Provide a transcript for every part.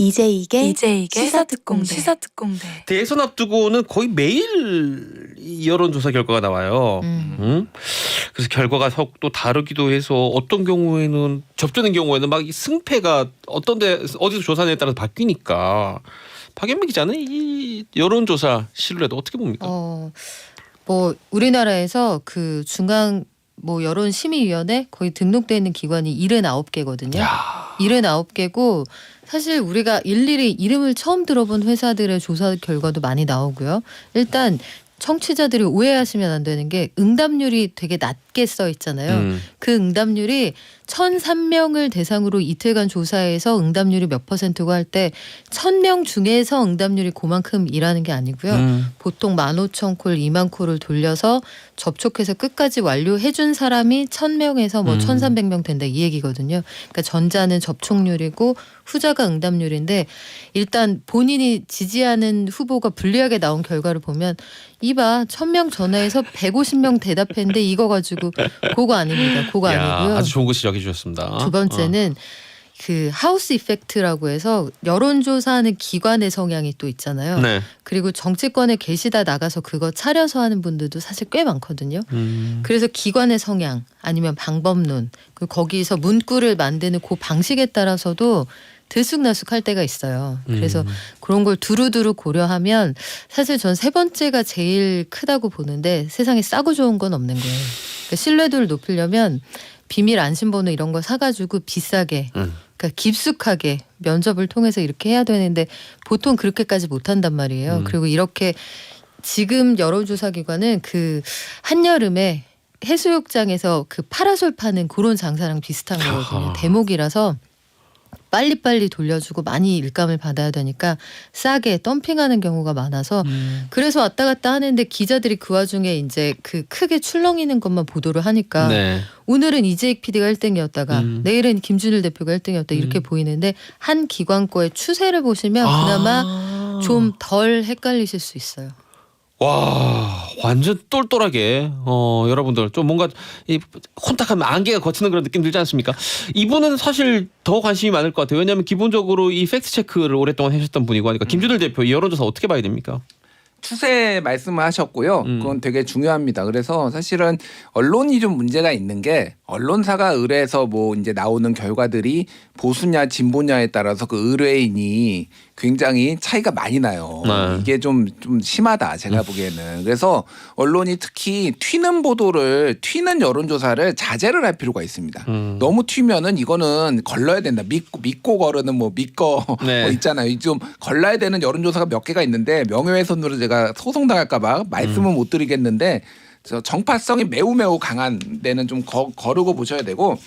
이재익의 시사특공대. 대선 앞두고는 거의 매일 이 여론조사 결과가 나와요. 그래서 결과가 또 다르기도 해서 어떤 경우에는 접전인 경우에는 막 이 승패가 어디서 조사냐에 따라서 바뀌니까 박연미 기자는 이 여론조사 신뢰도 어떻게 봅니까? 뭐 우리나라에서 그 중앙 여론심의위원회 거의 등록돼 있는 기관이 79개거든요. 79개고 사실 우리가 일일이 이름을 처음 들어본 회사들의 조사 결과도 많이 나오고요. 일단 청취자들이 오해하시면 안 되는 게 응답률이 되게 낮게 써 있잖아요. 그 응답률이 1,003명을 대상으로 이틀간 조사해서 응답률이 몇 %고 할 때 1,000명 중에서 응답률이 그만큼이라는 게 아니고요. 보통 15,000콜, 2만 콜을 돌려서 접촉해서 끝까지 완료해 준 사람이 1,000명에서 1,300명 된다 이 얘기거든요. 그러니까 전자는 접촉률이고 후자가 응답률인데 일단 본인이 지지하는 후보가 불리하게 나온 결과를 보면 이봐 1,000명 전화해서 150명 대답했는데 이거 가지고 그거 아닙니다. 그거 아니고요. 아주 좋은 거 지적해 주셨습니다. 두 번째는 그 하우스 이펙트라고 해서 여론조사하는 기관의 성향이 또 있잖아요. 네. 그리고 정치권에 계시다 나가서 그거 차려서 하는 분들도 사실 꽤 많거든요. 그래서 기관의 성향 아니면 방법론 그리고 거기서 문구를 만드는 그 방식에 따라서도 들쑥날쑥할 때가 있어요. 그래서 그런 걸 두루두루 고려하면 사실 전 세 번째가 제일 크다고 보는데 세상에 싸고 좋은 건 없는 거예요. 그러니까 신뢰도를 높이려면 비밀 안심번호 이런 거 사가지고 비싸게 그러니까 깊숙하게 면접을 통해서 이렇게 해야 되는데 보통 그렇게까지 못한단 말이에요. 그리고 이렇게 지금 여론조사 기관은 그 한여름에 해수욕장에서 그 파라솔 파는 그런 장사랑 비슷한 거거든요. 대목이라서 빨리빨리 돌려주고 많이 일감을 받아야 되니까 싸게 덤핑하는 경우가 많아서 그래서 왔다 갔다 하는데 기자들이 그 와중에 이제 그 크게 출렁이는 것만 보도를 하니까 오늘은 이재익 PD가 1등이었다가 내일은 김준일 대표가 1등이었다 이렇게 보이는데 한 기관 거의 추세를 보시면 그나마 좀 덜 헷갈리실 수 있어요. 와 완전 똘똘하게 여러분들 좀 뭔가 이 혼탁한 안개가 거치는 그런 느낌 들지 않습니까? 이분은 사실 더 관심이 많을 것 같아요. 왜냐하면 기본적으로 이 팩트 체크를 오랫동안 하셨던 분이고 하니까 김준일 대표 이 여론조사 어떻게 봐야 됩니까? 추세 말씀을 하셨고요. 그건 되게 중요합니다. 그래서 사실은 언론이 좀 문제가 있는 게 언론사가 의뢰해서 뭐 이제 나오는 결과들이 보수냐 진보냐에 따라서 그 의뢰인이 굉장히 차이가 많이 나요. 이게 좀 심하다 제가 보기에는. 그래서 언론이 특히 튀는 여론조사를 자제를 할 필요가 있습니다. 너무 튀면은 이거는 걸러야 된다. 믿고 거르는 뭐 있잖아요. 좀 걸러야 되는 여론조사가 몇 개가 있는데 명예훼손으로 제가 소송당할까봐 말씀은 못 드리겠는데 정파성이 매우 강한 데는 좀 거르고 보셔야 되고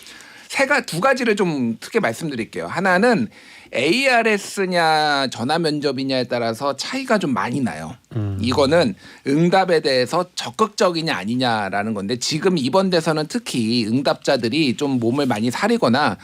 두 가지를 좀 크게 말씀드릴게요. 하나는 ARS냐 전화 면접이냐에 따라서 차이가 좀 많이 나요. 이거는 응답에 대해서 적극적이냐 아니냐라는 건데 지금 이번 대선은 특히 응답자들이 좀 몸을 많이 사리거나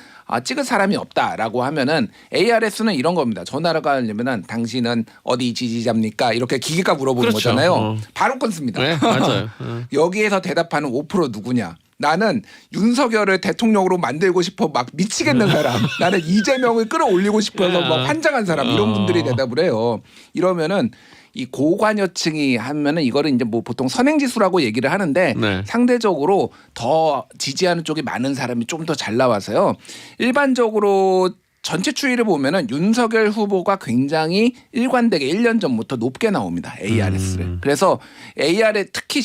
찍을 사람이 없다라고 하면은 ARS는 이런 겁니다. 전화를 가려면은 당신은 어디 지지자입니까? 이렇게 기계가 물어보는 거잖아요. 바로 끊습니다. 네, 맞아요. 여기에서 대답하는 5% 누구냐? 나는 윤석열을 대통령으로 만들고 싶어 막 미치겠는 사람. 나는 이재명을 끌어올리고 싶어서 막 환장한 사람. 이런 분들이 대답을 해요. 이러면은 이 고관여층이 하면은 이거를 이제 뭐 보통 선행지수라고 얘기를 하는데 상대적으로 더 지지하는 쪽이 많은 사람이 좀 더 잘 나와서요. 일반적으로 전체 추이를 보면은 윤석열 후보가 굉장히 일관되게 1년 전부터 높게 나옵니다. ARS를. 그래서 AR에 특히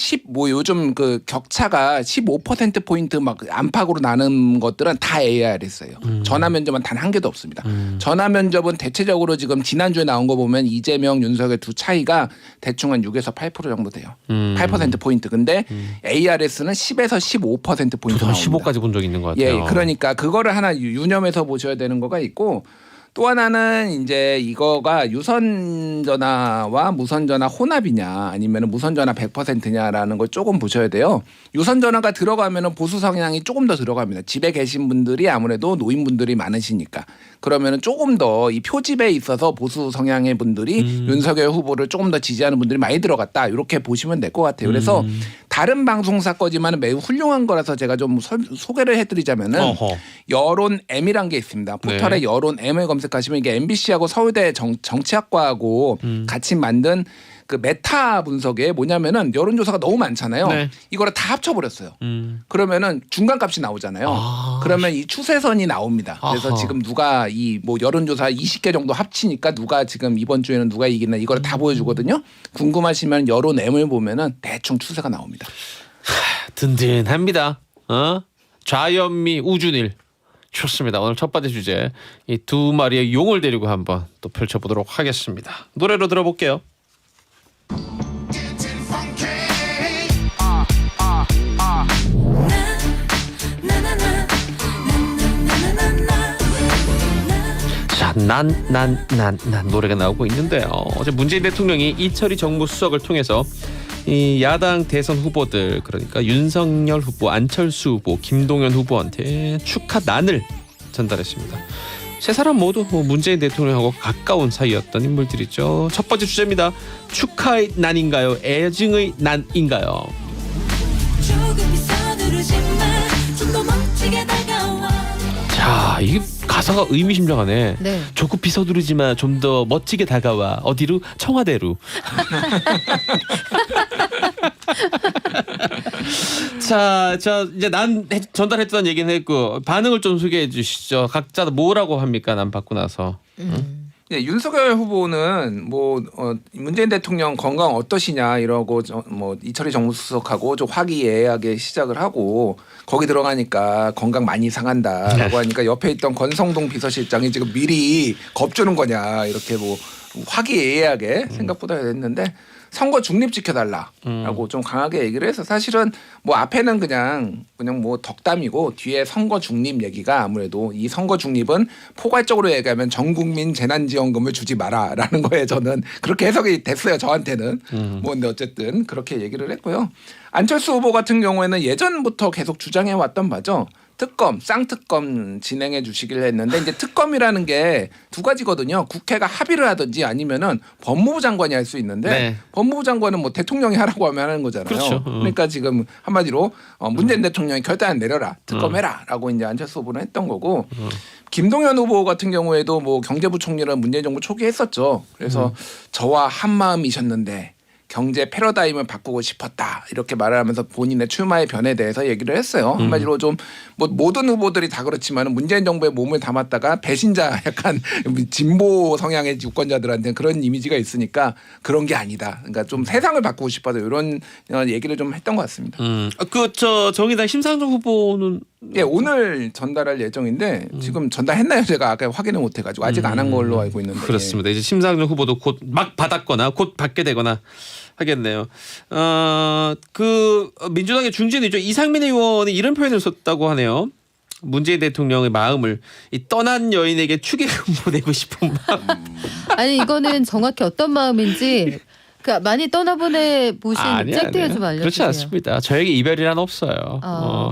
요즘 그 격차가 15%포인트 막 안팎으로 나는 것들은 다 ARS예요. 전화 면접은 단 한 개도 없습니다. 전화 면접은 대체적으로 지금 지난주에 나온 거 보면 이재명, 윤석열 두 차이가 대충 한 6에서 8% 정도 돼요. 8%포인트. 근데 ARS는 10에서 15%포인트 나옵니다. 15까지 본 적이 있는 것 같아요. 예, 그러니까 그거를 하나 유념해서 보셔야 되는 거가 있고 또 하나는 이제 이거가 유선 전화와 무선 전화 혼합이냐 아니면 무선 전화 100%냐라는 걸 조금 보셔야 돼요. 유선 전화가 들어가면은 보수 성향이 조금 더 들어갑니다. 집에 계신 분들이 아무래도 노인분들이 많으시니까 그러면은 조금 더 이 표집에 있어서 보수 성향의 분들이 윤석열 후보를 조금 더 지지하는 분들이 많이 들어갔다 이렇게 보시면 될 것 같아요. 그래서 다른 방송사 거지만 매우 훌륭한 거라서 제가 좀 소개를 해드리자면은 여론 M이란 게 있습니다. 포털에 네. 여론 M을 검색하시면 이게 MBC하고 서울대 정치학과하고 같이 만든 그 메타 분석에 뭐냐면은 여론조사가 너무 많잖아요. 네. 이거를 다 합쳐버렸어요. 그러면은 중간값이 나오잖아요. 그러면 이 추세선이 나옵니다. 그래서 아하. 지금 누가 이 뭐 여론조사 20개 정도 합치니까 누가 지금 이번 주에는 누가 이기나 이걸 다 보여주거든요. 궁금하시면 여론 M을 보면은 대충 추세가 나옵니다. 든든합니다. 좌연미 우준일. 좋습니다. 오늘 첫 번째 주제 이 두 마리의 용을 데리고 한번 또 펼쳐보도록 하겠습니다. 노래로 들어볼게요. 자, 난 노래가 나오고 있는데요. 어제 문재인 대통령이 이철희 정무수석을 통해서 이 야당 대선 후보들 그러니까 윤석열 후보, 안철수 후보, 김동연 후보한테 축하난을 전달했습니다. 세 사람 모두 문재인 대통령하고 가까운 사이였던 인물들이죠. 첫 번째 주제입니다. 축하의 난인가요? 애증의 난인가요? 자, 이게 가사가 의미심장하네. 네. 조금 비서두르지만 좀 더 멋지게 다가와. 어디로? 청와대로. 자, 이제 난 전달했던 얘기는 했고 반응을 좀 소개해 주시죠. 각자 뭐라고 합니까? 난 받고 나서. 예, 윤석열 후보는 문재인 대통령 건강 어떠시냐 이러고 이철희 정무수석하고 좀 화기애애하게 시작을 하고 거기 들어가니까 건강 많이 상한다라고 하니까 옆에 있던 권성동 비서실장이 지금 미리 겁주는 거냐 이렇게 화기애애하게 생각보다 했는데 선거 중립 지켜달라라고 좀 강하게 얘기를 해서 사실은 앞에는 그냥 덕담이고 뒤에 선거 중립 얘기가 아무래도 이 선거 중립은 포괄적으로 얘기하면 전 국민 재난지원금을 주지 마라라는 거에 저는 그렇게 해석이 됐어요. 저한테는. 근데 어쨌든 그렇게 얘기를 했고요. 안철수 후보 같은 경우에는 예전부터 계속 주장해 왔던 바죠. 특검, 쌍특검 진행해 주시길 했는데 이제 특검이라는 게 두 가지거든요. 국회가 합의를 하든지 아니면은 법무부 장관이 할 수 있는데 네. 법무부 장관은 대통령이 하라고 하면 하는 거잖아요. 그렇죠. 그러니까 지금 한마디로 문재인 대통령이 결단 내려라. 특검해라라고 이제 안철수 후보는 했던 거고 김동연 후보 같은 경우에도 경제부총리를 문재인 정부 초기에 했었죠. 그래서 저와 한 마음이셨는데 경제 패러다임을 바꾸고 싶었다 이렇게 말을 하면서 본인의 출마의 변에 대해서 얘기를 했어요. 한마디로 좀 모든 후보들이 다 그렇지만 문재인 정부의 몸을 담았다가 배신자 약간 진보 성향의 유권자들한테는 그런 이미지가 있으니까 그런 게 아니다. 그러니까 좀 세상을 바꾸고 싶어서 이런 얘기를 좀 했던 것 같습니다. 정의당 심상정 후보는 예, 오늘 전달할 예정인데 지금 전달했나요? 제가 아까 확인을 못 해가지고 아직 안 한 걸로 알고 있는데. 그렇습니다. 이제 심상정 후보도 곧 막 받았거나 곧 받게 되거나 하겠네요. 민주당의 중진이죠. 이상민 의원이 이런 표현을 썼다고 하네요. 문재인 대통령의 마음을 이 떠난 여인에게 축의금 보내고 싶은 마음. 아니 이거는 정확히 어떤 마음인지 많이 떠나보내 보신 짝대어 좀 알려주세요. 그렇지 않습니다. 저에게 이별이란 없어요.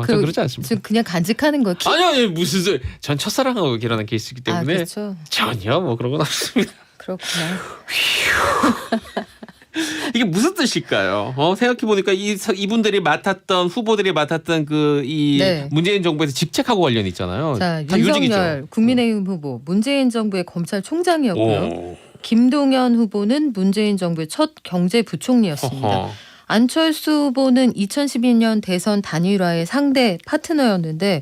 그렇지 않습니다. 지금 그냥 간직하는 거예요. 아니 무슨 소리. 전 첫사랑하고 결혼한 케이스이기 때문에 그렇죠. 전혀 그런 건 없습니다. 그렇구나. 이게 무슨 뜻일까요? 생각해 보니까 이분들이 맡았던 후보들이 맡았던 네. 문재인 정부에서 직책하고 관련이 있잖아요. 자, 다 윤석열 요직이죠. 국민의힘 후보 문재인 정부의 검찰총장이었고요. 김동연 후보는 문재인 정부의 첫 경제부총리였습니다. 어허. 안철수 후보는 2012년 대선 단일화의 상대 파트너였는데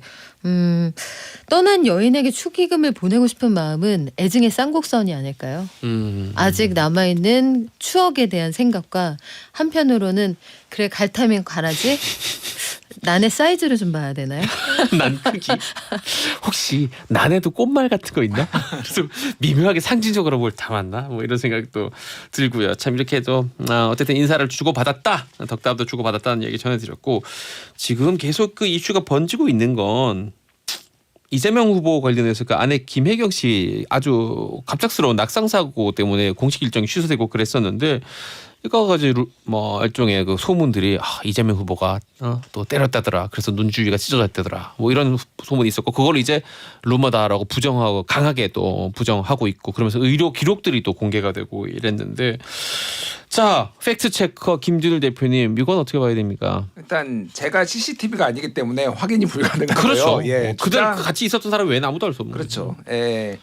떠난 여인에게 축의금을 보내고 싶은 마음은 애증의 쌍곡선이 아닐까요? 아직 남아있는 추억에 대한 생각과 한편으로는 그래 갈타면 가라지? 난의 사이즈를 좀 봐야 되나요? 난 크기. 혹시 난에도 꽃말 같은 거 있나? 그래서 미묘하게 상징적으로 뭘 담았나? 이런 생각도 들고요. 참 이렇게 해도 어쨌든 인사를 주고받았다. 덕담도 주고받았다는 얘기 전해드렸고 지금 계속 그 이슈가 번지고 있는 건 이재명 후보 관련해서 그 아내 김혜경 씨 아주 갑작스러운 낙상 사고 때문에 공식 일정이 취소되고 그랬었는데 이거 가지고 뭐 일종의 그 소문들이 이재명 후보가 또 때렸다더라. 그래서 눈주위가 찢어졌다더라. 뭐 이런 소문이 있었고 그걸 이제 루머다라고 부정하고 강하게 또 부정하고 있고 그러면서 의료 기록들이 또 공개가 되고 이랬는데 자 팩트 체커 김준일 대표님 이건 어떻게 봐야 됩니까? 일단 제가 CCTV가 아니기 때문에 확인이 불가능하고요. 그렇죠. 예, 그들 같이 있었던 사람이 왜 아무도 알 수 없는 그렇죠. 예.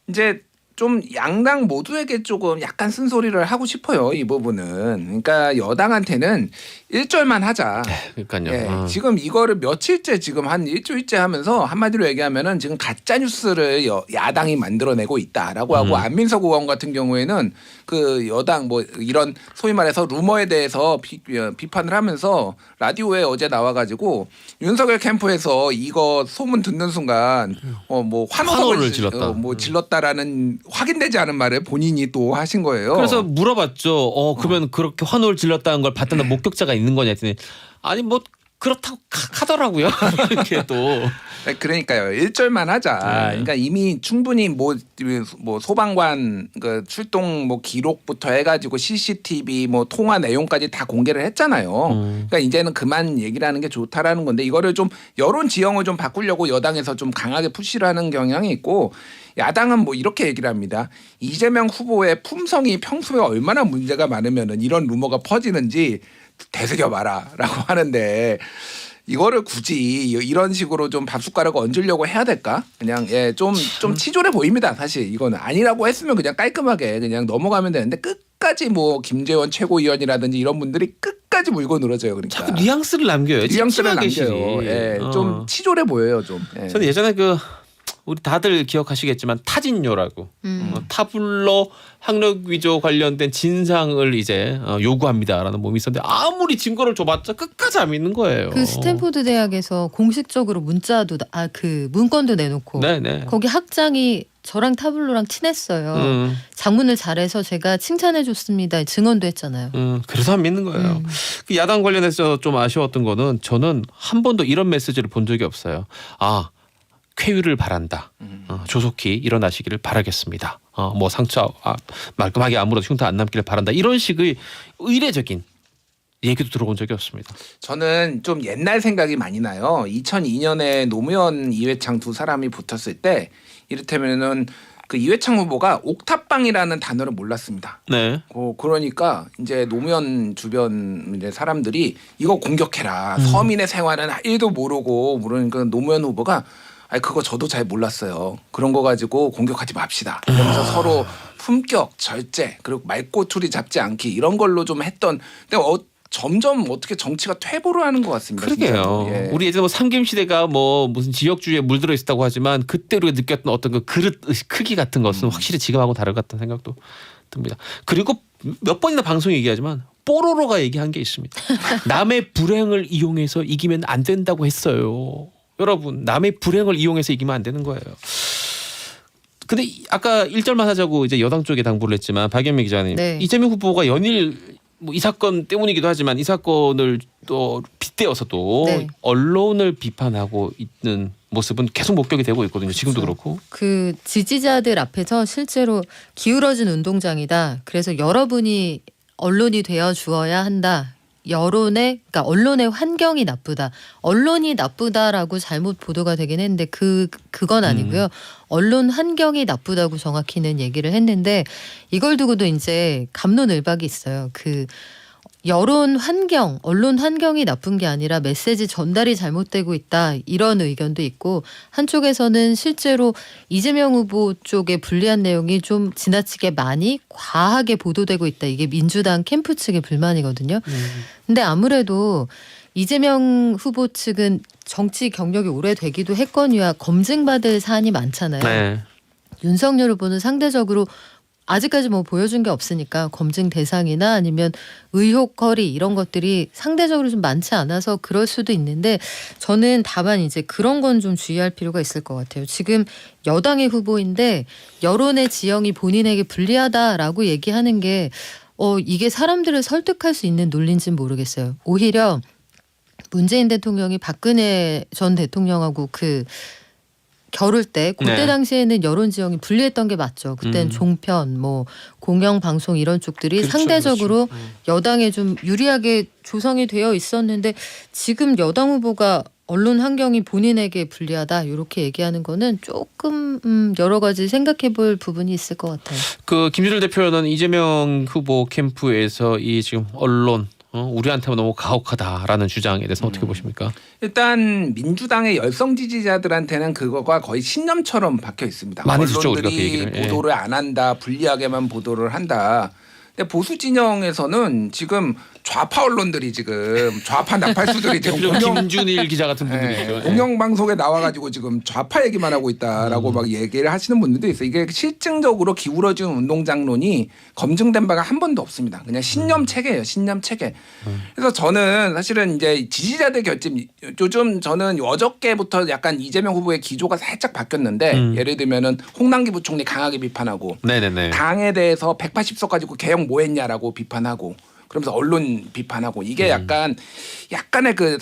이제 좀 양당 모두에게 조금 약간 쓴소리를 하고 싶어요. 이 부분은. 그러니까 여당한테는 1절만 하자. 그러니까요. 예, 지금 이거를 며칠째 지금 한 일주일째 하면서 한마디로 얘기하면은 지금 가짜 뉴스를 야당이 만들어내고 있다라고 하고 안민석 의원 같은 경우에는 그 여당 뭐 이런 소위 말해서 루머에 대해서 비판을 하면서 라디오에 어제 나와가지고 윤석열 캠프에서 이거 소문 듣는 순간 뭐 환호를 질렀다. 질렀다라는 확인되지 않은 말을 본인이 또 하신 거예요. 그래서 물어봤죠. 그러면 그렇게 환호를 질렀다는 걸 봤던 목격자가 있는 거냐 했더니 아니 뭐 그렇다고 하더라고요. 이렇게 또. 그러니까요. 1절만 하자. 네. 그러니까 이미 충분히 뭐 소방관 그 출동 뭐 기록부터 해가지고 CCTV 뭐 통화 내용까지 다 공개를 했잖아요. 그러니까 이제는 그만 얘기를 하는 게 좋다라는 건데 이거를 좀 여론 지형을 좀 바꾸려고 여당에서 좀 강하게 푸시를 하는 경향이 있고 야당은 뭐 이렇게 얘기를 합니다. 이재명 후보의 품성이 평소에 얼마나 문제가 많으면은 이런 루머가 퍼지는지 되새겨봐라라고 하는데 이거를 굳이 이런 식으로 좀 밥숟가락을 얹으려고 해야 될까? 그냥 좀 치졸해 보입니다. 사실 이거는 아니라고 했으면 그냥 깔끔하게 그냥 넘어가면 되는데 끝까지 뭐 김재원 최고위원이라든지 이런 분들이 끝까지 물고 늘어져요. 그러니까 자꾸 뉘앙스를 남겨요. 뉘앙스를 찝찝하게 남겨요. 예, 좀 치졸해 보여요. 좀. 예. 저는 예전에 우리 다들 기억하시겠지만 타진요라고 타블로 학력 위조 관련된 진상을 이제 요구합니다라는 몸이 있었는데 아무리 증거를 줘봤자 끝까지 안 믿는 거예요. 그 스탠포드 대학에서 공식적으로 문자도 그 문건도 내놓고 네네. 거기 학장이 저랑 타블로랑 친했어요. 작문을 잘해서 제가 칭찬해줬습니다. 증언도 했잖아요. 그래서 안 믿는 거예요. 그 야당 관련해서 좀 아쉬웠던 거는 저는 한 번도 이런 메시지를 본 적이 없어요. 쾌유를 바란다. 조속히 일어나시기를 바라겠습니다. 뭐 상처 말끔하게 아무런 흉터 안 남기를 바란다. 이런 식의 의례적인 얘기도 들어본 적이 없습니다. 저는 좀 옛날 생각이 많이 나요. 2002년에 노무현 이회창 두 사람이 붙었을 때 이를테면은 그 이회창 후보가 옥탑방이라는 단어를 몰랐습니다. 네. 그러니까 이제 노무현 주변 이제 사람들이 이거 공격해라. 서민의 생활은 1도 모르고 그러니까 노무현 후보가 그거 저도 잘 몰랐어요. 그런 거 가지고 공격하지 맙시다. 그러면서 서로 품격, 절제, 그리고 말꼬투리 잡지 않기 이런 걸로 좀 했던. 근데 점점 어떻게 정치가 퇴보를 하는 것 같습니다. 그러게요. 예. 우리 예전에 삼김 시대가 뭐 무슨 지역주의에 물들어 있었다고 하지만 그때 우리가 느꼈던 어떤 그 그릇 크기 같은 것은 확실히 지금하고 다를 것 같다는 생각도 듭니다. 그리고 몇 번이나 방송에 얘기하지만 뽀로로가 얘기한 게 있습니다. 남의 불행을 이용해서 이기면 안 된다고 했어요. 여러분 남의 불행을 이용해서 이기면 안 되는 거예요. 근데 아까 1절만 하자고 이제 여당 쪽에 당부를 했지만 박연미 기자님 네. 이재명 후보가 연일 뭐 이 사건 때문이기도 하지만 이 사건을 또 빗대어서도 네. 언론을 비판하고 있는 모습은 계속 목격이 되고 있거든요. 지금도 그렇죠. 그렇고. 그 지지자들 앞에서 실제로 기울어진 운동장이다. 그래서 여러분이 언론이 되어 주어야 한다. 그러니까 언론의 환경이 나쁘다. 언론이 나쁘다라고 잘못 보도가 되긴 했는데 그건 아니고요. 언론 환경이 나쁘다고 정확히는 얘기를 했는데 이걸 두고도 이제 갑론을박이 있어요. 그 여론 환경, 언론 환경이 나쁜 게 아니라 메시지 전달이 잘못되고 있다. 이런 의견도 있고 한쪽에서는 실제로 이재명 후보 쪽에 불리한 내용이 좀 지나치게 많이 과하게 보도되고 있다. 이게 민주당 캠프 측의 불만이거든요. 근데 아무래도 이재명 후보 측은 정치 경력이 오래되기도 했거니와 검증받을 사안이 많잖아요. 네. 윤석열 후보는 상대적으로 아직까지 뭐 보여준 게 없으니까 검증 대상이나 아니면 의혹거리 이런 것들이 상대적으로 좀 많지 않아서 그럴 수도 있는데 저는 다만 이제 그런 건 좀 주의할 필요가 있을 것 같아요. 지금 여당의 후보인데 여론의 지형이 본인에게 불리하다라고 얘기하는 게 이게 사람들을 설득할 수 있는 논리인지는 모르겠어요. 오히려 문재인 대통령이 박근혜 전 대통령하고 그 겨룰 때 그때 네. 당시에는 여론 지형이 불리했던 게 맞죠. 그때는 종편, 뭐 공영 방송 이런 쪽들이 그렇죠, 상대적으로 그렇죠. 여당에 좀 유리하게 조성이 되어 있었는데 지금 여당 후보가 언론 환경이 본인에게 불리하다 이렇게 얘기하는 거는 조금 여러 가지 생각해볼 부분이 있을 것 같아요. 그 김준일 대표는 이재명 후보 캠프에서 이 지금 언론 우리한테 너무 가혹하다라는 주장에 대해서 어떻게 보십니까? 일단 민주당의 열성 지지자들한테는 그거가 거의 신념처럼 박혀 있습니다. 많이 듣죠, 우리가 그 언론들이 얘기를. 예. 보도를 안 한다, 불리하게만 보도를 한다. 근데 보수 진영에서는 지금 좌파 언론들이 지금 좌파 나팔수들이 지금 대표적으로 김준일 기자 같은 분들이죠. 예. 공영방송에 나와가지고 지금 좌파 얘기만 하고 있다라고 막 얘기를 하시는 분들도 있어요. 이게 실증적으로 기울어진 운동장론이 검증된 바가 한 번도 없습니다. 그냥 신념 체계예요. 신념 체계. 그래서 저는 사실은 이제 지지자들 결집 요즘 저는 어저께부터 약간 이재명 후보의 기조가 살짝 바뀌었는데 예를 들면은 홍남기 부총리 강하게 비판하고 네네네. 당에 대해서 180석 가지고 개혁 뭐 했냐라고 비판하고 그러면서 언론 비판하고 이게 약간의 그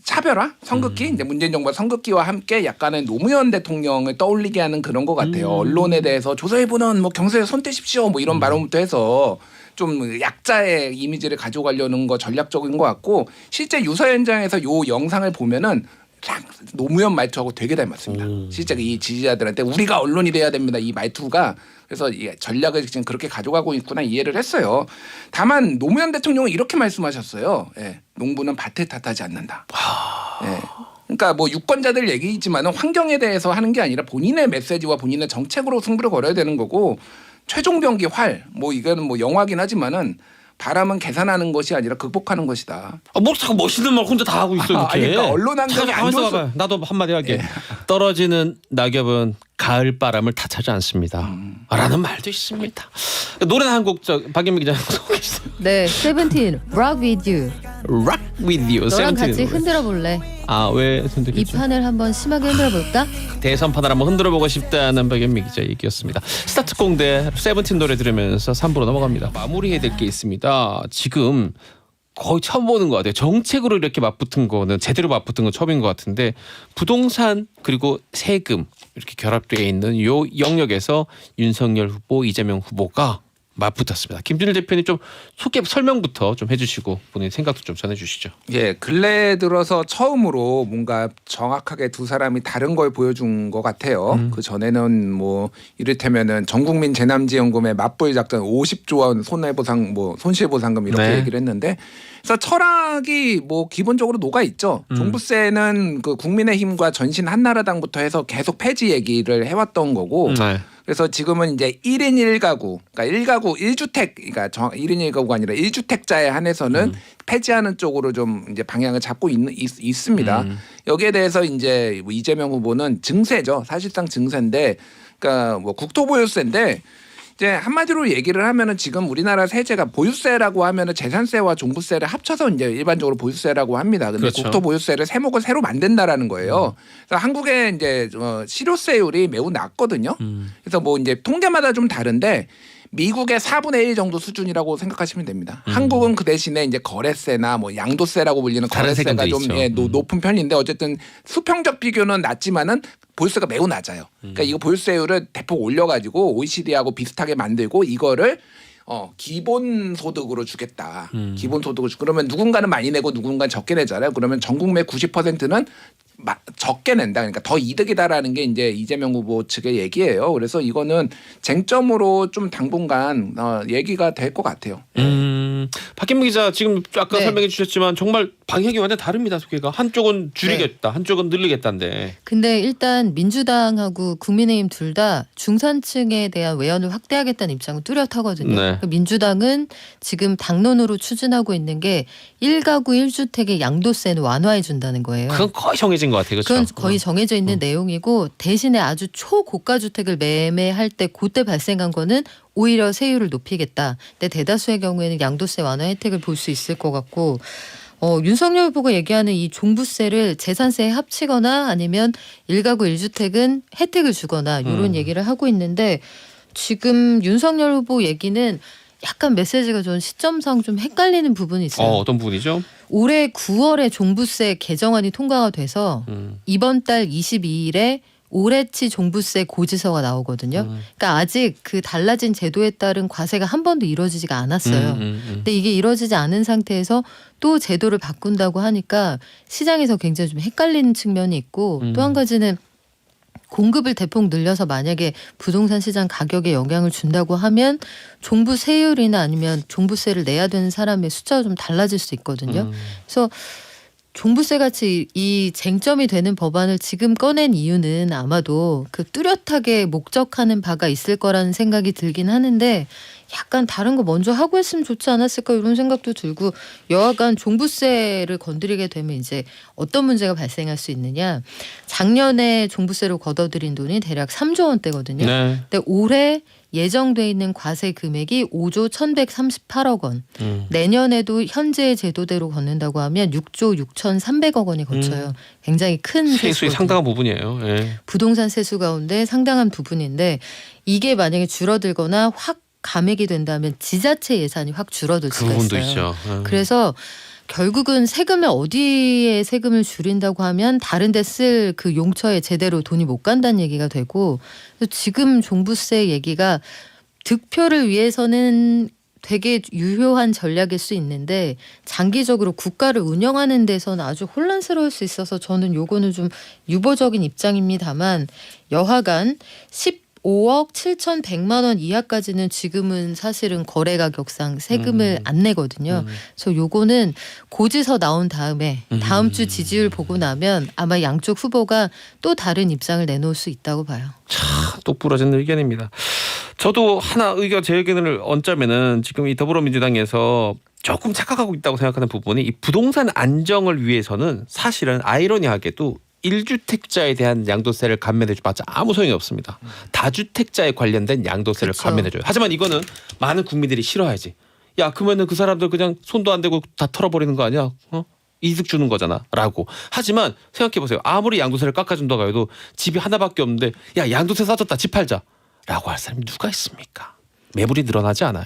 차별화 선긋기 이제 문재인 정부의 선긋기와 함께 약간의 노무현 대통령을 떠올리게 하는 그런 것 같아요. 언론에 대해서 조선일보는 뭐 경세에 손 떼십시오 뭐 이런 발언부터 해서 좀 약자의 이미지를 가져가려는 거 전략적인 것 같고 실제 유서 현장에서 요 영상을 보면은 노무현 말투하고 되게 닮았습니다. 실제 이 지지자들한테 우리가 언론이 돼야 됩니다. 이 말투가 그래서 이 전략을 지금 그렇게 가져가고 있구나 이해를 했어요. 다만 노무현 대통령은 이렇게 말씀하셨어요. 예, 농부는 밭을 탓하지 않는다. 예. 그러니까 뭐 유권자들 얘기지만 환경에 대해서 하는 게 아니라 본인의 메시지와 본인의 정책으로 승부를 걸어야 되는 거고 최종 병기 활 뭐 이거는 뭐 영화긴 하지만은 바람은 계산하는 것이 아니라 극복하는 것이다. 뭐 자꾸 멋있는 말 혼자 다 하고 있어 이렇게. 아니, 그러니까 언론 환경이 안 좋았어. 나도 한마디 할게. 떨어지는 낙엽은 가을 바람을 탓하지 않습니다. 라는 말도 있습니다. 노래 한 곡 박연미 기자님 소개해 주세요. 네, 세븐틴, Rock With You. Rock with you. 너랑 같이 세븐틴 노래. 흔들어 볼래? 왜 이 흔들겠죠? 판을 한번 심하게 흔들어 볼까? 대선판을 한번 흔들어보고 싶다는 박연미 기자 얘기였습니다. 스타트 공대 세븐틴 노래 들으면서 3부로 넘어갑니다. 마무리해야 될 게 있습니다. 지금 거의 처음 보는 것 같아요. 정책으로 이렇게 맞붙은 거는 제대로 맞붙은 건 처음인 것 같은데 부동산 그리고 세금 이렇게 결합되어 있는 요 영역에서 윤석열 후보, 이재명 후보가 맞붙었습니다. 김준일 대표님 좀 소개 설명부터 좀 해주시고 본인 생각도 좀 전해주시죠. 예, 근래 들어서 처음으로 뭔가 정확하게 두 사람이 다른 걸 보여준 것 같아요. 그 전에는 뭐 이를테면은 전국민 재난지원금의 맞불 작전 50조 원 손해보상 뭐 손실보상금 이렇게 네. 얘기를 했는데, 그래서 철학이 뭐 기본적으로 녹아 있죠. 종부세는 그 국민의힘과 전신 한나라당부터 해서 계속 폐지 얘기를 해왔던 거고. 네. 그래서 지금은 이제 1인 1가구, 그러니까 1가구 1주택, 그러니까 1인 1가구가 아니라 1주택자에 한해서는 폐지하는 쪽으로 좀 이제 방향을 잡고 있습니다. 여기에 대해서 이제 뭐 이재명 후보는 증세죠. 사실상 증세인데, 그러니까 뭐 국토보유세인데 이제 한마디로 얘기를 하면은 지금 우리나라 세제가 보유세라고 하면은 재산세와 종부세를 합쳐서 이제 일반적으로 보유세라고 합니다. 근데 그렇죠. 국토보유세를 세목을 새로 만든다라는 거예요. 그래서 한국의 이제 실효세율이 매우 낮거든요. 그래서 뭐 이제 통계마다 좀 다른데 미국의 4분의 1 정도 수준이라고 생각하시면 됩니다. 한국은 그 대신에 이제 거래세나 뭐 양도세라고 불리는 다른 거래세가 세금들이 좀 있죠. 높은 편인데 어쨌든 수평적 비교는 낮지만은 보유세가 매우 낮아요. 그러니까 이거 보유세율을 대폭 올려가지고 OECD하고 비슷하게 만들고 이거를 기본 소득으로 주겠다. 기본 소득을 그러면 누군가는 많이 내고 누군가는 적게 내잖아요. 그러면 전 국민의 90%는 적게 낸다. 그러니까 더 이득이다라는 게 이제 이재명 후보 측의 얘기예요. 그래서 이거는 쟁점으로 좀 당분간 얘기가 될 것 같아요. 박현미 기자 지금 아까 네. 설명해 주셨지만 정말 방향이 완전 다릅니다. 소개가 한쪽은 줄이겠다, 한쪽은 늘리겠다인데. 근데 일단 민주당하고 국민의힘 둘 다 중산층에 대한 외연을 확대하겠다는 입장은 뚜렷하거든요. 네. 그러니까 민주당은 지금 당론으로 추진하고 있는 게 1가구 1주택의 양도세는 완화해 준다는 거예요. 그건 거의 정해진 것 같아요. 그렇죠? 그건 거의 정해져 있는 내용이고 대신에 아주 초고가 주택을 매매할 때 그때 발생한 거는 오히려 세율을 높이겠다. 근데 대다수의 경우에는 양도세 완화 혜택을 볼 수 있을 것 같고 윤석열 후보가 얘기하는 이 종부세를 재산세에 합치거나 아니면 1가구 1주택은 혜택을 주거나 이런 얘기를 하고 있는데 지금 윤석열 후보 얘기는 약간 메시지가 좀 시점상 좀 헷갈리는 부분이 있어요. 어떤 부분이죠? 올해 9월에 종부세 개정안이 통과가 돼서 이번 달 22일에 올해치 종부세 고지서가 나오거든요. 그러니까 아직 그 달라진 제도에 따른 과세가 한 번도 이루어지지가 않았어요. 근데 이게 이루어지지 않은 상태에서 또 제도를 바꾼다고 하니까 시장에서 굉장히 좀 헷갈리는 측면이 있고 또 한 가지는 공급을 대폭 늘려서 만약에 부동산 시장 가격에 영향을 준다고 하면 종부세율이나 아니면 종부세를 내야 되는 사람의 숫자가 좀 달라질 수 있거든요. 그래서 종부세 같이 이 쟁점이 되는 법안을 지금 꺼낸 이유는 아마도 그 뚜렷하게 목적하는 바가 있을 거라는 생각이 들긴 하는데 약간 다른 거 먼저 하고 했으면 좋지 않았을까 이런 생각도 들고 여하간 종부세를 건드리게 되면 이제 어떤 문제가 발생할 수 있느냐. 작년에 종부세로 걷어들인 돈이 대략 3조 원대거든요. 네. 근데 올해 예정돼 있는 과세 금액이 5조 1,138억 원. 내년에도 현재의 제도대로 걷는다고 하면 6조 6,300억 원이 거쳐요. 굉장히 큰 세수의 세수거든요. 상당한 부분이에요. 예. 부동산 세수 가운데 상당한 부분인데 이게 만약에 줄어들거나 확 감액이 된다면 지자체 예산이 확 줄어들 그 수가 부분도 있어요. 있죠. 예. 그래서 결국은 세금을 어디에 세금을 줄인다고 하면 다른 데 쓸 그 용처에 제대로 돈이 못 간다는 얘기가 되고 지금 종부세 얘기가 득표를 위해서는 되게 유효한 전략일 수 있는데 장기적으로 국가를 운영하는 데서는 아주 혼란스러울 수 있어서 저는 요거는 좀 유보적인 입장입니다만 여하간 15억 7,100만 원 이하까지는 지금은 사실은 거래 가격상 세금을 안 내거든요. 그래서 요거는 고지서 나온 다음에 다음 주 지지율 보고 나면 아마 양쪽 후보가 또 다른 입장을 내놓을 수 있다고 봐요. 똑부러진 의견입니다. 저도 하나 제 의견을 얹자면은 지금 이 더불어민주당에서 조금 착각하고 있다고 생각하는 부분이 이 부동산 안정을 위해서는 사실은 아이러니하게도 1주택자에 대한 양도세를 감면해줘봤자 아무 소용이 없습니다. 다주택자에 관련된 양도세를 그쵸. 감면해줘요. 하지만 이거는 많은 국민들이 싫어하지. 야 그러면은 그 사람들 그냥 손도 안 대고 다 털어버리는 거 아니야? 이득 주는 거잖아 라고. 하지만 생각해보세요. 아무리 양도세를 깎아준다고 해도 집이 하나밖에 없는데 야 양도세 싸졌다 집 팔자 라고 할 사람이 누가 있습니까? 매물이 늘어나지 않아요.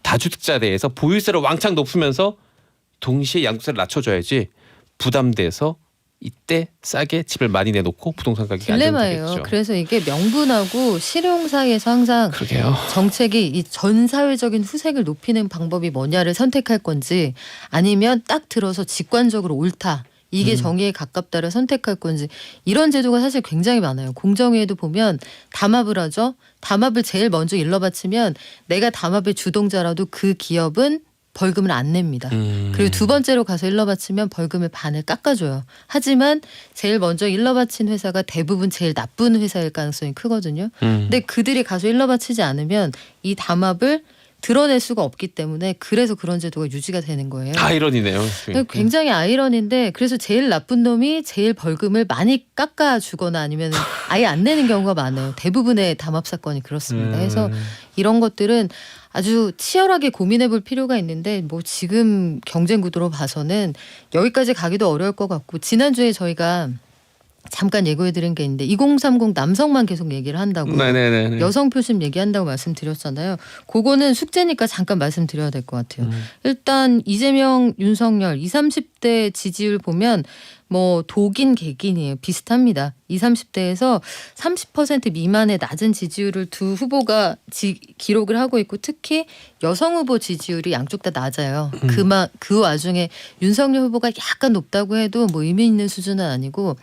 다주택자에 대해서 보유세를 왕창 높으면서 동시에 양도세를 낮춰줘야지 부담돼서 이때 싸게 집을 많이 내놓고 부동산 가격이 딜레마예요. 안정되겠죠. 그래서 이게 명분하고 실용 사이에서 항상 그러게요. 정책이 이 전 사회적인 후색을 높이는 방법이 뭐냐를 선택할 건지 아니면 딱 들어서 직관적으로 옳다. 이게 정의에 가깝다를 선택할 건지 이런 제도가 사실 굉장히 많아요. 공정위에도 보면 담합을 하죠. 담합을 제일 먼저 일러바치면 내가 담합의 주동자라도 그 기업은 벌금을 안 냅니다. 그리고 두 번째로 가서 일러바치면 벌금을 반을 깎아줘요. 하지만 제일 먼저 일러바친 회사가 대부분 제일 나쁜 회사일 가능성이 크거든요. 근데 그들이 가서 일러바치지 않으면 이 담합을 드러낼 수가 없기 때문에 그래서 그런 제도가 유지가 되는 거예요. 아이러니네요. 굉장히 아이러니인데 그래서 제일 나쁜 놈이 제일 벌금을 많이 깎아주거나 아니면 아예 안 내는 경우가 많아요. 대부분의 담합 사건이 그렇습니다. 그래서 이런 것들은 아주 치열하게 고민해 볼 필요가 있는데 뭐 지금 경쟁 구도로 봐서는 여기까지 가기도 어려울 것 같고 지난주에 저희가 잠깐 예고해드린 게 있는데 2030 남성만 계속 얘기를 한다고 네네네. 여성 표심 얘기한다고 말씀드렸잖아요. 그거는 숙제니까 잠깐 말씀드려야 될 것 같아요. 일단 이재명, 윤석열 20, 30대 지지율 보면 뭐 독인 객인이에요. 비슷합니다. 20, 30대에서 30% 미만의 낮은 지지율을 두 후보가 기록을 하고 있고 특히 여성 후보 지지율이 양쪽 다 낮아요. 그 와중에 윤석열 후보가 약간 높다고 해도 뭐 의미 있는 수준은 아니고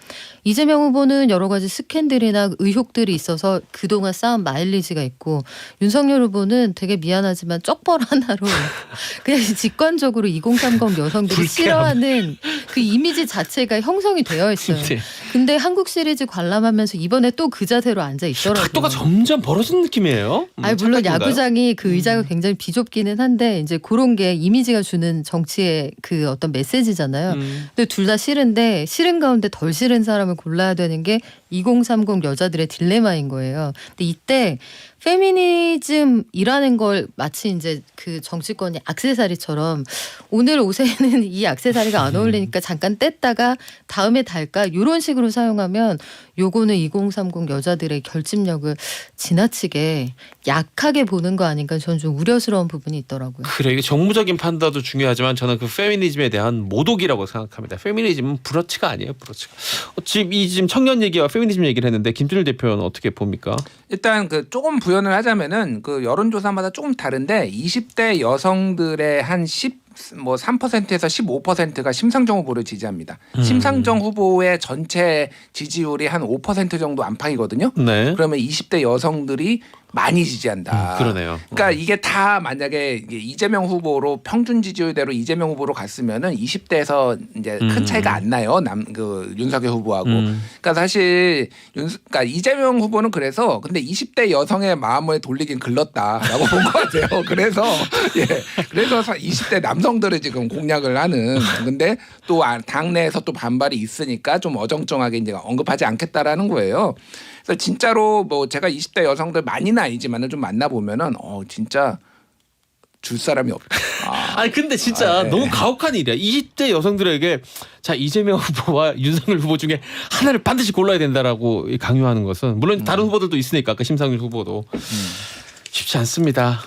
이재명 후보는 여러 가지 스캔들이나 의혹들이 있어서 그동안 쌓은 마일리지가 있고 윤석열 후보는 되게 미안하지만 쩍벌 하나로 그냥 직관적으로 2030 여성들이 싫어하는 그 이미지 자체가 형성이 되어 있어요. 네. 근데 한국 시리즈 관람하면서 이번에 또 그 자세로 앉아 있더라고요. 각도가 점점 벌어지는 느낌이에요. 아니 물론 착각인가요? 야구장이 그 의자가 굉장히 비좁기는 한데 이제 그런 게 이미지가 주는 정치의 그 어떤 메시지잖아요. 근데 둘 다 싫은데 싫은 가운데 덜 싫은 사람을 골라야 되는 게 2030 여자들의 딜레마인 거예요. 근데 이때 페미니즘이라는 걸 마치 이제 그 정치권이 액세서리처럼 오늘 옷에는 이 액세서리가 안 어울리니까 잠깐 뗐다가 다음에 달까 이런 식으로 사용하면 요거는 2030 여자들의 결집력을 지나치게 약하게 보는 거 아닌가 저는 좀 우려스러운 부분이 있더라고요. 그래 이게 정무적인 판단도 중요하지만 저는 그 페미니즘에 대한 모독이라고 생각합니다. 페미니즘은 브러치가 아니에요. 브러치가. 지금 청년 얘기와 페미니즘 얘기를 했는데 김준일 대표는 어떻게 봅니까? 일단 그 조금 부연을 하자면은 그 여론조사마다 조금 다른데 20대 여성들의 한 3%에서 15%가 심상정 후보를 지지합니다. 심상정 후보의 전체 지지율이 한 5% 정도 안팎이거든요. 네. 그러면 20대 여성들이 많이 지지한다. 그러네요. 그러니까 이게 다 만약에 이게 이재명 후보로 평균 지지율대로 이재명 후보로 갔으면은 20대에서 이제 큰 차이가 안 나요. 그 윤석열 후보하고. 그러니까 사실 그러니까 이재명 후보는 그래서 근데 20대 여성의 마음을 돌리긴 글렀다라고 본 것 같아요. 그래서 그래서 20대 남성들을 지금 공략을 하는. 근데 또 당내에서 또 반발이 있으니까 좀 어정쩡하게 이제 언급하지 않겠다라는 거예요. 그래서 진짜로 뭐 제가 20대 여성들 많이는 아니지만은 좀 만나 보면은 진짜 줄 사람이 없다. 아니 근데 진짜 너무 가혹한 일이야. 20대 여성들에게 자 이재명 후보와 윤석열 후보 중에 하나를 반드시 골라야 된다라고 강요하는 것은 물론 다른 후보들도 있으니까 아까 심상정 후보도 쉽지 않습니다.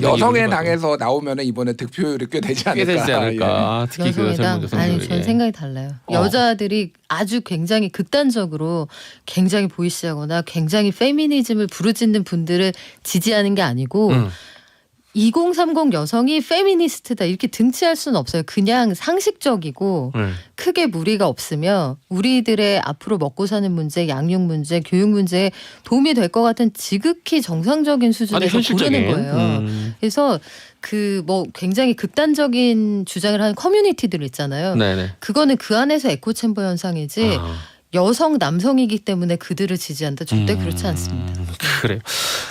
여성의 당에서 나오면은 이번에 득표율이 꽤 되지 않을까. 꽤 되지 않을까. 특히 그 여성의 젊은 당 아니 여성들에게. 저는 생각이 달라요. 여자들이 아주 굉장히 극단적으로 굉장히 보이시하거나 굉장히 페미니즘을 부르짖는 분들을 지지하는 게 아니고 2030 여성이 페미니스트다 이렇게 등치할 수는 없어요. 그냥 상식적이고 크게 무리가 없으며 우리들의 앞으로 먹고 사는 문제, 양육 문제, 교육 문제에 도움이 될 것 같은 지극히 정상적인 수준에서 고르는 거예요. 그래서 그 뭐 굉장히 극단적인 주장을 하는 커뮤니티들 있잖아요. 네네. 그거는 그 안에서 에코챔버 현상이지 여성 남성이기 때문에 그들을 지지한다 절대 그렇지 않습니다. 그래요.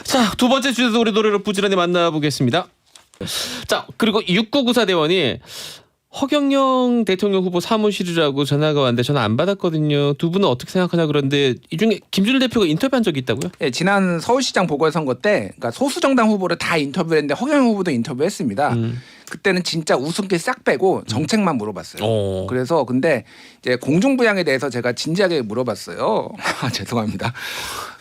자, 두 번째 주제도 우리 노래를 부지런히 만나보겠습니다. 자, 그리고 6994 대원이 허경영 대통령 후보 사무실이라고 전화가 왔는데 전화 안 받았거든요. 두 분은 어떻게 생각하냐 그런데 이 중에 김준일 대표가 인터뷰한 적이 있다고요? 예, 지난 서울시장 보궐선거 때 그러니까 소수정당 후보를 다 인터뷰했는데 허경영 후보도 인터뷰했습니다. 그때는 진짜 웃음기 싹 빼고 정책만 물어봤어요. 그래서 근데 이제 공중부양에 대해서 제가 진지하게 물어봤어요. 죄송합니다.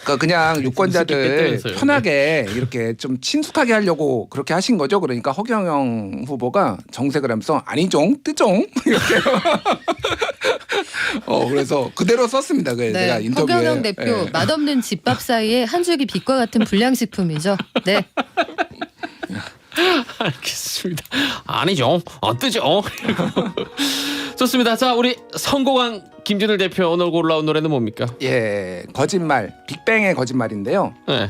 그러니까 그냥 유권자들 편하게 이렇게 좀 친숙하게 하려고 그렇게 하신 거죠. 그러니까 허경영 후보가 정색을 하면서 아니종 뜨종 이렇게 그래서 그대로 썼습니다. 그래서 제가 인터뷰에 허경영 대표 맛없는 집밥 사이에 한 줄기 빛과 같은 불량식품이죠. 네. 알겠습니다. 아니죠. 뜨죠. 좋습니다. 자, 우리 선곡왕 김준일 대표 오늘 골라온 노래는 뭡니까? 예, 거짓말, 빅뱅의 거짓말인데요. 네.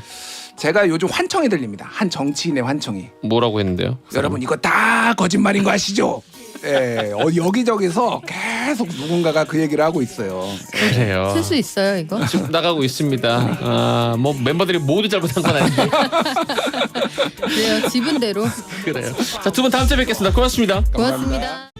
제가 요즘 환청이 들립니다. 한 정치인의 환청이. 뭐라고 했는데요? 여러분 이거 다 거짓말인 거 아시죠? 예, 여기저기서 계속 누군가가 그 얘기를 하고 있어요. 그래요. 쓸 수 있어요 이거? 지금 나가고 있습니다. 뭐 멤버들이 모두 잘못한 건 아닌데. 그래요. 지분대로. 그래요. 자, 두 분 다음 주에 뵙겠습니다. 고맙습니다. 고맙습니다.